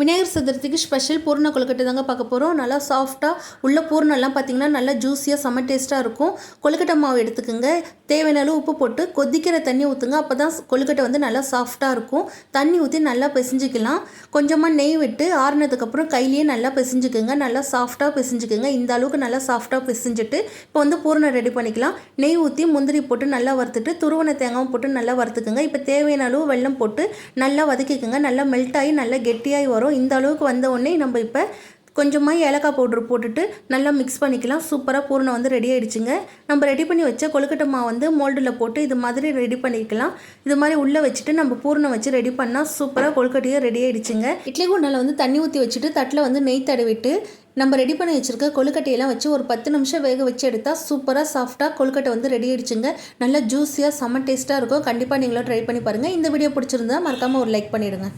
விநாயகர் சதுர்த்திக்கு ஸ்பெஷல் பூர்ண கொழுக்கட்டை தாங்க பார்க்க போகிறோம். நல்லா சாஃப்டாக உள்ள பூர்ணம்லாம் பார்த்திங்கன்னா நல்லா ஜூஸியாக செம்ம டேஸ்ட்டாக இருக்கும். கொழுக்கட்டை மாவு எடுத்துக்கோங்க. தேவையான அளவு உப்பு போட்டு கொதிக்கிற தண்ணி ஊற்றுங்க. அப்போ தான் கொழுக்கட்டை வந்து நல்லா சாஃப்டாக இருக்கும். தண்ணி ஊற்றி நல்லா பிசைஞ்சிக்கலாம். கொஞ்சமாக நெய் விட்டு ஆறுனதுக்கப்புறம் கையிலேயே நல்லா பிசைஞ்சுக்குங்க. நல்லா சாஃப்டாக பிசைஞ்சுக்குங்க. இந்த அளவுக்கு நல்லா சாஃப்டாக பிசைஞ்சிட்டு இப்போ வந்து பூர்ணம் ரெடி பண்ணிக்கலாம். நெய் ஊற்றி முந்திரி போட்டு நல்லா வறுத்துட்டு துருவன தேங்காயும் போட்டு நல்லா வறுத்துக்குங்க. இப்போ தேவையான அளவு வெல்லம் போட்டு நல்லா வதக்கிக்குங்க. நல்லா மெல்ட் ஆகி நல்லா கெட்டியாகி வரும். இந்த அளவுக்கு வந்த உடனே நம்ம இப்போ கொஞ்சமாக ஏலக்காய் பவுடர் போட்டுட்டு நல்லா மிக்ஸ் பண்ணிக்கலாம். சூப்பராக பூர்ணம் வந்து ரெடி ஆகிடுச்சுங்க. நம்ம ரெடி பண்ணி வச்ச கொழுக்கட்டை மாவு வந்து மோல்டில் போட்டு இது மாதிரி ரெடி பண்ணிக்கலாம். இது மாதிரி உள்ளே வச்சுட்டு நம்ம பூர்ணம் வச்சு ரெடி பண்ணால் சூப்பராக கொழுக்கட்டையே ரெடி ஆகிடுச்சுங்க. இட்லி குண்டால வந்து தண்ணி ஊற்றி வச்சுட்டு தட்டில் வந்து நெய் தடவிட்டு நம்ம ரெடி பண்ணி வச்சுருக்க கொழுக்கட்டையெல்லாம் வச்சு ஒரு 10 நிமிஷம் வேக வச்சு எடுத்தால் சூப்பராக சாஃப்டாக கொழுக்கட்டை வந்து ரெடி ஆகிடுச்சுங்க. நல்லா ஜூஸியாக செம்ம டேஸ்ட்டாக இருக்கும். கண்டிப்பாக நீங்களும் ட்ரை பண்ணி பாருங்கள். இந்த வீடியோ பிடிச்சிருந்தா மறக்காமல் ஒரு லைக் பண்ணிவிடுங்க.